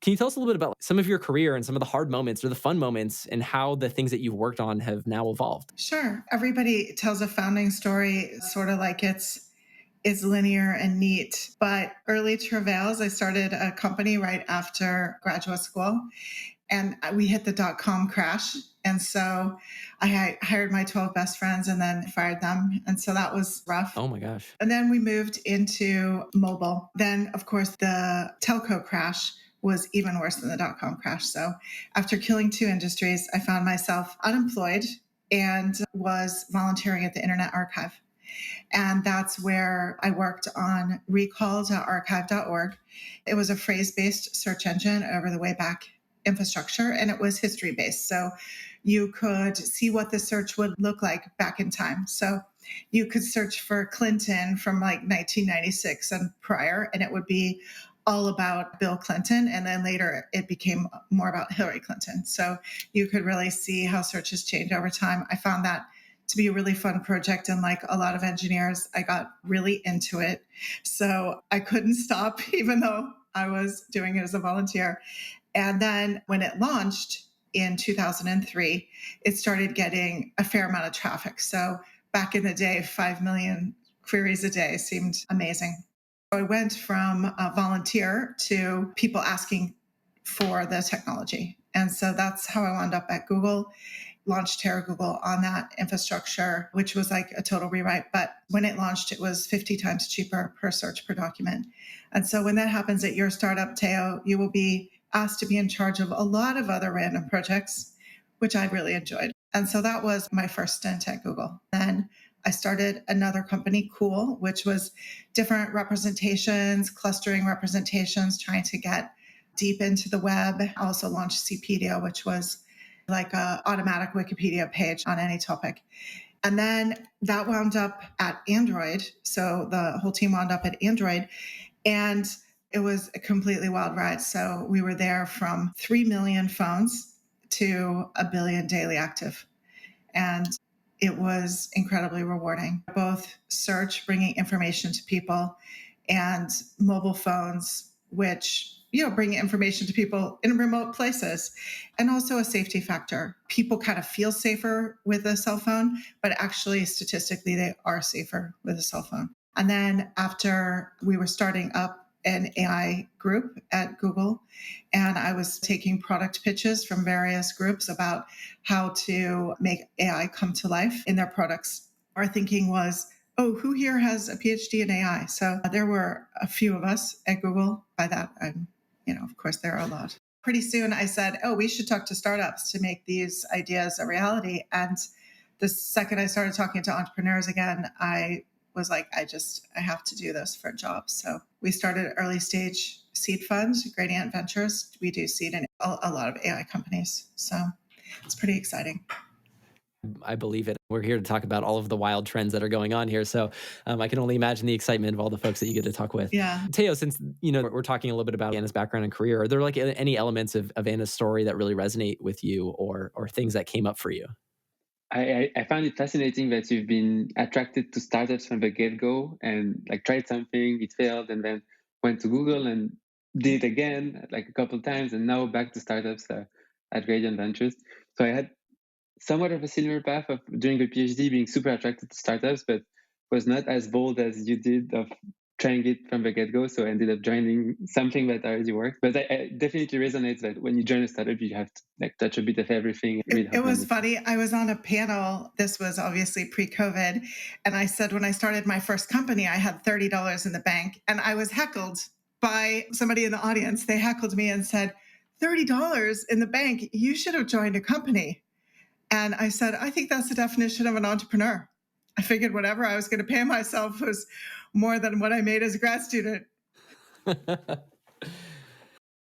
Can you tell us a little bit about some of your career and some of the hard moments or the fun moments and how the things that you've worked on have now evolved? Sure. Everybody tells a founding story sort of like it's linear and neat. But early travails, I started a company right after graduate school and we hit the dot-com crash. And so hired my 12 best friends and then fired them. And so that was rough. Oh my gosh. And then we moved into mobile. Then, of course, the telco crash was even worse than the dot-com crash. So after killing two industries, I found myself unemployed and was volunteering at the Internet Archive. And that's where I worked on recall.archive.org. It was a phrase-based search engine over the Wayback infrastructure, and it was history-based. So you could see what the search would look like back in time. So you could search for Clinton from like 1996 and prior, and it would be all about Bill Clinton. And then later it became more about Hillary Clinton. So you could really see how searches change over time. I found that to be a really fun project. And like a lot of engineers, I got really into it. So I couldn't stop, even though I was doing it as a volunteer. And then when it launched in 2003, it started getting a fair amount of traffic. So back in the day, 5 million queries a day seemed amazing. So I went from a volunteer to people asking for the technology. And so that's how I wound up at Google, launched Terra Google on that infrastructure, which was like a total rewrite. But when it launched, it was 50 times cheaper per search per document. And so when that happens at your startup, Theo, you will be asked to be in charge of a lot of other random projects, which I really enjoyed. And so that was my first stint at Google. Then I started another company, Cool, which was different representations, clustering representations, trying to get deep into the web. I also launched CPedia, which was like an automatic Wikipedia page on any topic. And then that wound up at Android. So the whole team wound up at Android. And it was a completely wild ride. So we were there from 3 million phones to a billion daily active. And it was incredibly rewarding. Both search, bringing information to people, and mobile phones, which bring information to people in remote places, and also a safety factor. People kind of feel safer with a cell phone, but actually statistically, they are safer with a cell phone. And then after we were starting up an AI group at Google, and I was taking product pitches from various groups about how to make AI come to life in their products. Our thinking was, oh, who here has a PhD in AI? So there were a few of us at Google. By that, of course, there are a lot. Pretty soon I said, oh, we should talk to startups to make these ideas a reality. And the second I started talking to entrepreneurs again, I was like, I have to do this for a job. So we started early stage seed funds, Gradient Ventures. We do seed in a lot of AI companies. So it's pretty exciting. I believe it. We're here to talk about all of the wild trends that are going on here. So I can only imagine the excitement of all the folks that you get to talk with. Yeah. Theo, since we're talking a little bit about Anna's background and career, are there like any elements of Anna's story that really resonate with you, or things that came up for you? I found it fascinating that you've been attracted to startups from the get-go and like tried something, it failed, and then went to Google and did it again like a couple of times, and now back to startups at Gradient Ventures. So I had somewhat of a similar path of doing a PhD, being super attracted to startups, but was not as bold as you did of trying it from the get-go. So I ended up joining something that already worked. But I definitely resonates that when you join a startup, you have to like touch a bit of everything. It was funny. I was on a panel. This was obviously pre-COVID. And I said, when I started my first company, I had $30 in the bank, and I was heckled by somebody in the audience. They heckled me and said, $30 in the bank, you should have joined a company. And I said, I think that's the definition of an entrepreneur. I figured whatever I was going to pay myself was more than what I made as a grad student.